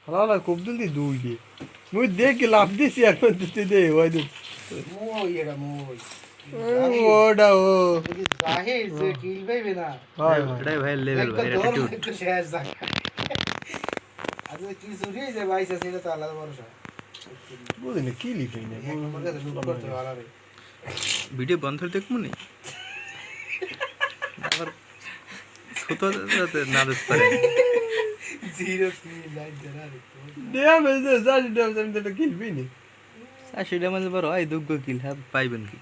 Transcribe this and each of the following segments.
হালা খুব জলদি দুই দে মুই দেখি লাভ দিছি এখন তুই দে ওই দে মই এটা মই ওটা ও যদি জাহে যে কিল পাইবে না হয় এটাই ভাই লেভেল ভাই একদম অ্যাটিটিউড একটু শেষ জায়গা আজ কি চুরি যে বাইসা ছিল তো আলাদা ভরসা বুঝি না কি লিখে না এক নম্বর কাছে লুট করতে ভালো রে ভিডিও বন্ধ করে দেখবো নি আবার ছোট না দেখতে পারে জিরো কিল লাইট দেনা রে দে আমি যে জানি না আমি তো কিলবি নি সেটা মানে বড় হয় দুগ্গ কিল হ্যাঁ পাইবেন কি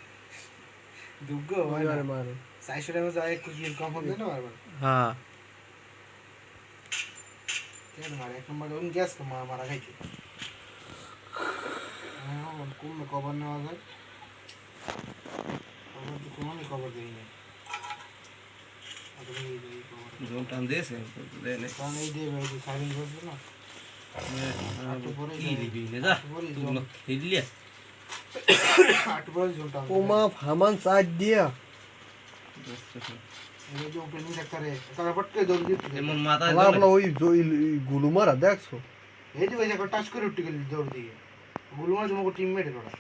দুগ্গ ওই হয় না আরে মারে 400 টাকা যায় একটু কিল কম হবে না বারবার হ্যাঁ কেন মারে এক নম্বর ওন গ্যাস কো মারা খাইছে হ্যাঁ কোন কভার নেওয়া যায় কভার তো কোন কভার দেই না আপনি এই কভার জোন টান দিয়েছে দেনে কারণ এই দিয়ে ভাই সাইলেন্ট করবে না একটু পরে কি দিবি না যা তুগুলো খেয়ে দিলি একটু পরে ঝুলটা ওমা ফামান সাইড দিয়া এই যে ওপেনিং করে তারপর পটকে দৌড় দিতে এমন মাথা হালা ওই গুলু মারা দেখছো এই যে ওই জায়গা টাচ করে উঠে গেল দৌড় দিয়ে গুলমার জন্য টিমমেট ওটা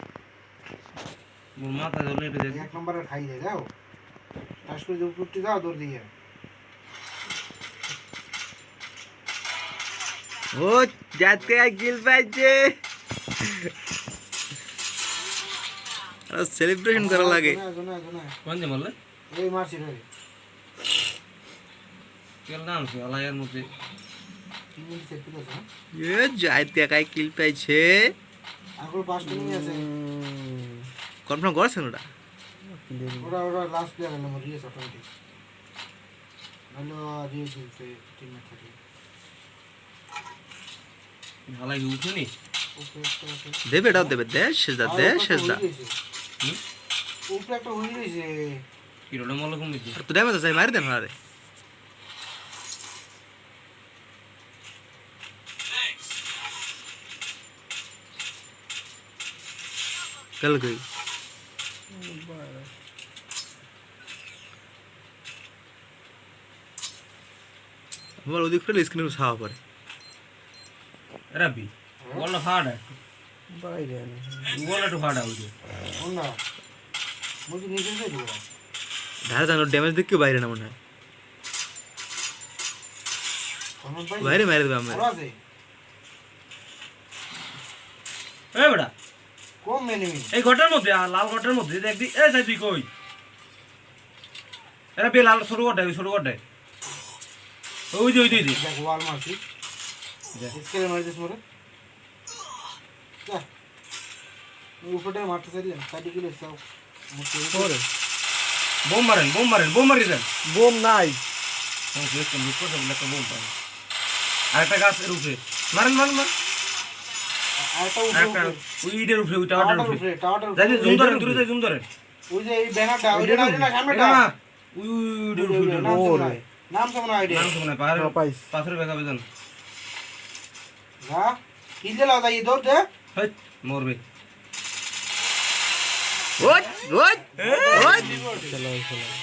মোর মাথা জ্বলে রে এক নম্বরে খাই যায় যাও টাচ করে দৌড় উঠতে যাও দৌড় দিয়ে ও যাতে কিল পাইছে আর সেলিব্রেশন করা লাগে কোন যে বললে এই মারছি রে কেল নাম সে আলায়ার মধ্যে কি বলছে একটু কথা এ যাইতে কাই কিল পাইছে আগর পাঁচটা নিয়ে আছে কনফার্ম করছেন ওটা ওরা লাস্ট প্লেয়ার হলো মরিয়ে অটোমেটিক হলো দিয়ে দিতে টিমমেট থাকে হালাই উঠুনি ওকে দেবে এটাও দেবে দেশ সেজদা উপরে একটা হয়ে রয়েছে কি রোলে মল কম দিছি তো ড্যামেজ আছে মারি দেন আরে कल गई हमारा उदिक पर स्क्रीन पे छावा पड़े रबी वाला हार्ड है বাইরে वाला तो हार्ड है उधर না মুঝে নিচে যাই দিও धार जानो डैमेज देख के बाहर ना मन है কোন ভাই बाहर मार दे हमें আছে ए बड़ा কোন এনিমি এই ঘটার মধ্যে লাল ঘটার মধ্যে দেখ দি এ যাই তুই কই এরা বে লাল শুরু করতে ওই যে দেখ ওয়াল মারছি স্কেলে মার দিস মোরে যা উপরে মারতে চাইলেন সাইডে গেলে সব মুখে করে বোম মারি দেন বোম নাই ও যে কোন লুক করে একটা বোম পাই আরেকটা গাছ এর উপরে মারেন আরেকটা আরেকটা ওই ইটের উপরে ওই টাওয়ারের উপরে টাওয়ার যাই জুম ধরেন দূরে যাই জুম ধরেন ওই যে এই ব্যানারটা ওইটা না সামনেটা না ওই ইটের উপরে নাম সামনে আইডিয়া নাম শুনে পাহাড় পাইস পাথরে বেগাবে যান যা কিলে লাও যাই দৌড় দে হেই মরবে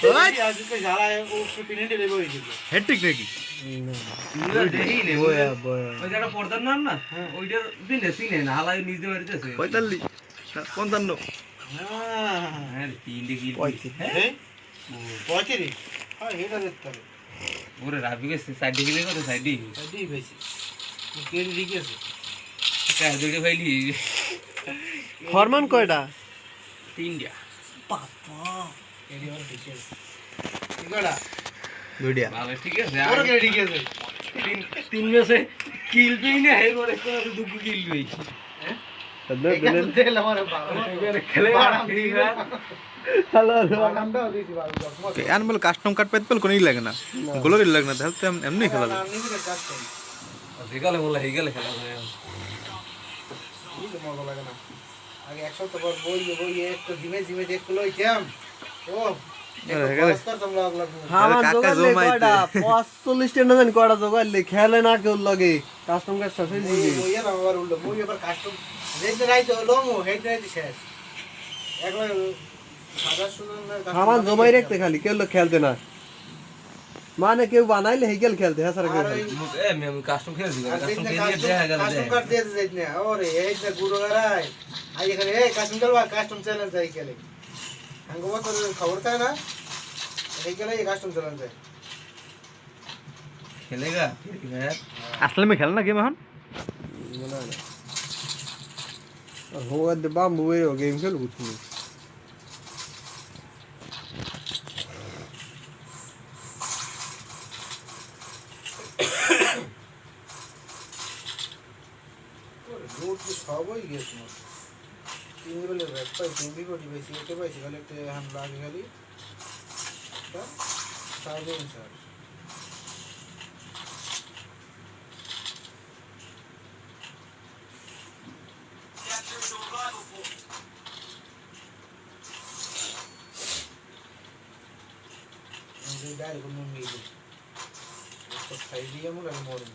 চলো আজকে জ্বালা ও পিনেটে লেগে হয়েছিল হেডট্রিক নাকি বয়া বয়া ওই যেটা পর্দার নাম না ওইটার দিনে সিনে না হালাই নিজে মারিতেছে 45 55 হ্যাঁ তিনটে কি হ্যাঁ পয়তিরি হ্যাঁ এটা দেখতে হবে ওরে রাবি গেছে সাইড দিকে কত সাইড দি সাইডই বেশি কেন ঠিক আছে কাজ দিকে ফাইলি ফরমান কয়টা তিনটা বাবা এডি আর ঠিক আছে ঠিকটা দুইটা ভালো ঠিক আছে ওর কে ঠিক আছে তিন ম্যাচে কিল পেই না হের করে কোন দুঃখ কিল পেই হ্যাঁ তেল আমার বাবা খেলে হ্যালো বাগানটা দিছি বাবা অ্যানিমাল কাস্টম কাট পেতে পেল কোনই লাগে না গোলরই লাগে না তাহলে এমনি খেলা যায় নিজে কাজ করি হেগালে বলে হেগালে খেলা যায় এই তো মজা লাগে না আগে এক সপ্তাহ পর বই একটু জিমে দেখতে লইতাম ও হামান জোগাড়লে কয়টা 45 টা না জানি কয়টা জোগাড়লে খেলে না কেউ লাগে কাস্টম কাজ শেষ হয়ে যাবে ওই এর আবার উল্টো মই এবার কাস্টম যেতে রাইতে হলো মো হেড রাইতে শেষ একবার সাদা সুন্দর হামান জমাই রাখতে খালি কেউ লোক খেলতে না মানে কেউ বানাইলে হেগেল খেলতে হ্যাঁ স্যার আর ওই আমি কাস্টম খেলছি আর কাস্টম যেদিনে খেলিয়ে দেখা গেল কাস্টম কার্ড দিয়ে যাইত না ওরে এই যে গুড়ো গারাই আই এখানে এই কাস্টম খেলবা কাস্টম চ্যালেঞ্জ আই খেলে আঙ্গ বছর খবর থাকে না এই খেলে এই কাস্টম চ্যালেঞ্জ যায় খেলেগা হ্যাঁ আসলে আমি খেল না গেম এখন হোয়াদ বাম্বু এর গেম খেলবো তুমি রোড তো সবই গেছে না তিন বেলে ব্যাক পাই তিন বিকটি বেশি এতে পাইছি খালি একটা হাম লাগে খালি সাইলেন্স স্যার আমি ডাইরেক্ট কোনো মিলে তো খাই দিয়ে আমরা মরব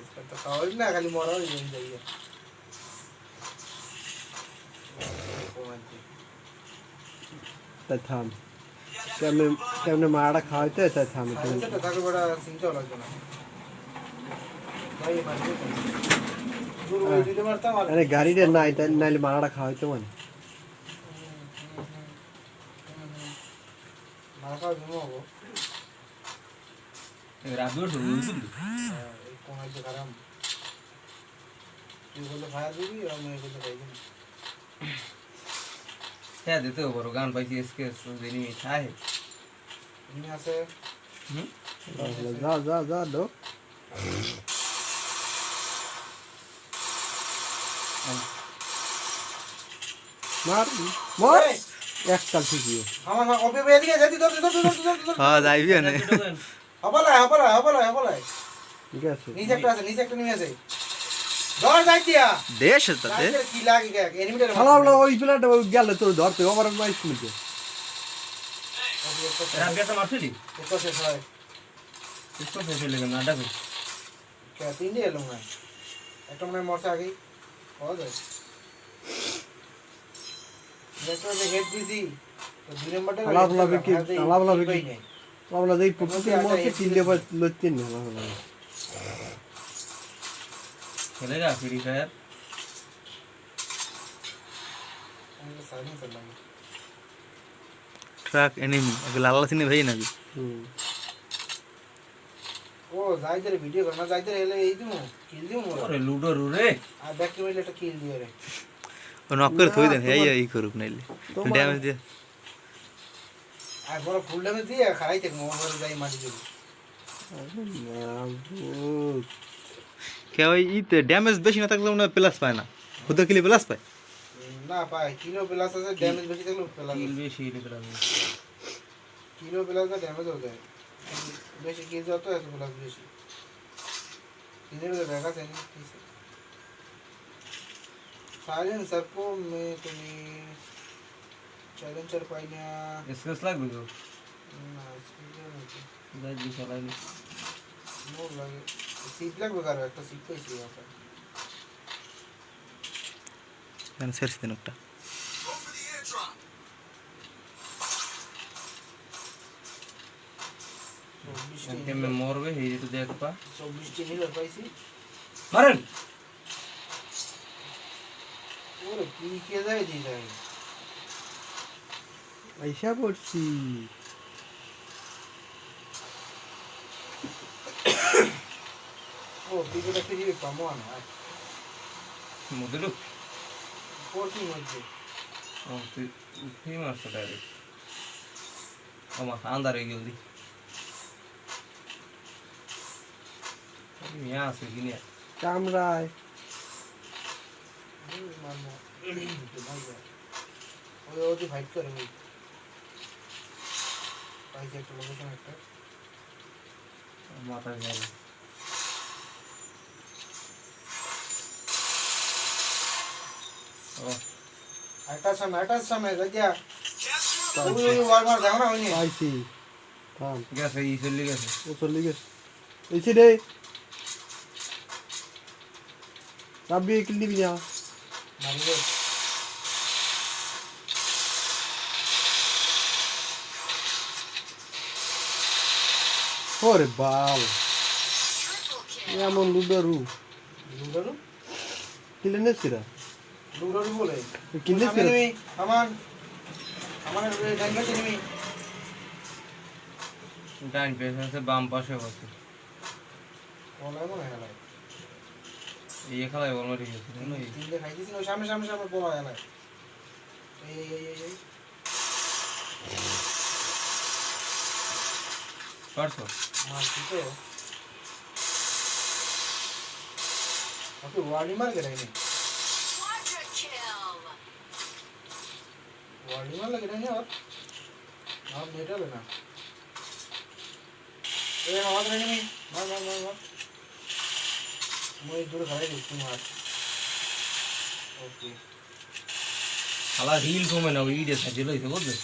इसका तो खाओ ना खाली मरा ही नहीं चाहिए তাই থাম কেমনে কেমনে মারা খাওয়াইতে তাই থাম खाने से तो बड़ा सिंचा लग जाना भाई मार दे दूर वो दीदी मारता मार আরে গাড়িতে নাই তাই নাইলে মারাটা খাওয়াইতে মানে मार का भी हो রাবিও শুরু एक कौन है जो गरम ये बोले फायर भी और मैं बोले भाई হ্যাঁ দিতে বড় গান পাইছি এসকে দিনই খায় यहाँ से যা যা যা দো মার মার একটা ঠিকই हम ओपे पे दिखे जल्दी दौड़ दौड़ दौड़ दौड़ হ্যাঁ যাইবি না हबला ঠিক আছে नीचे একটা নিয়ে আসে দৌড় যাই দিয়া দেশ তাতে তাতে কি লাগে এনিমিটার খালা ওই প্লেট গেল তোর ধরতে আমার মাইস নিতে রাবিয়াটা মারছিলি তো শেষ হয় একটু ফেসে লেগে না ডাকে কে তিন দিয়ে এলাম না একটা মনে মরছে আগেই পাওয়া যায় দেখো যে হেড দিছি তো দুই নম্বরটা বাবলা দেই পুটুকে মরছে তিনটে বার লচ্ছেন না বাবলা খেলেগা ফ্রি ফায়ার সাইলেন্স লাগে ট্রাক এনিমি এগুলো আল্লাহ সিনে ভাই নাকি ও যাইদের ভিডিও করনা যাইদের হেলে এই দিমু কিল দিমু ওরে লুডো রে আর ব্যাক ক্যামেরা একটা কিল দিও রে ও নক করে থই দেন এই করুক নাইলে ড্যামেজ দিয়ে আর বড় ফুল ড্যামেজ দিয়ে খারাই থেকে মোবাইল যাই মাটি দিবি কে ওই ইতে ড্যামেজ বেশি না থাকলে মনে প্লাস পায় না খুদা কিলি প্লাস পায় না পায় কিলো প্লাস আছে ড্যামেজ বেশি থাকলে প্লাস কিল বেশি লেগে কিলো প্লাস का डैमेज हो जाए বেশি কি যত এত প্লাস বেশি इधर रहेगा सही साइलेंसर को मैं तुम्हें चैलेंजर पाइना এসকেস লাগবে তো ना इसके नहीं যাই দি চালাই मोर लगे सीट लग बगा रहा है तो सीट पे ही यहाँ पर মানে সেরছ দেন একটা কেমনে মরবে এই একটু দেখ পা 24 টি নিল পাইছি মারেন ওরে কি কে যায় দি যায় আইসা পড়ছি ও পিছনে ফিরে পামো না মধ্যে পড়ছি মধ্যে ও তুই উঠেই মারছো ডাইরেক্ট আমার আন্দারে গেলদি মিয়া আছে কিনে কামরায় মারমো তো ভাই যায় ওই ওদি ফাইট করে ওই পাইছে একটা লোকেশন একটা মাথা গেল ও একটা সময় গিয়া ওই ওয়ার মার দাও না ওই নিয়ে পাইছি থাম গেছে এই চলে গেছে ও চলে গেছে এসে রে রাব্বি কিল দিবি না মারি দে ওরে বাল এমন লুডারু লুডারু কিলে নেছিরা লুডারু বলে কিলে আমি নেমি আমার ডাইনার নেমি ডান পেছনে আছে, বাম পাশে বসে বলাই মনে হয় এই খেলায় বল মারি গেছে না এই তিনটে খাইতেছি ওই সামনে সামনে সামনে বলা হয় এই পারছো মাছ দিতে ওকে ওয়ার্ডি মার গেলে নি ওয়ার্ডি মার লাগে না আর নেট হবে না এই আওয়াজ রে নি মার মই দূর খাই দিচ্ছি মার ওকে খেলা রিল কমে না, ওই ইডে সাজিয়ে লইছে বুঝছো।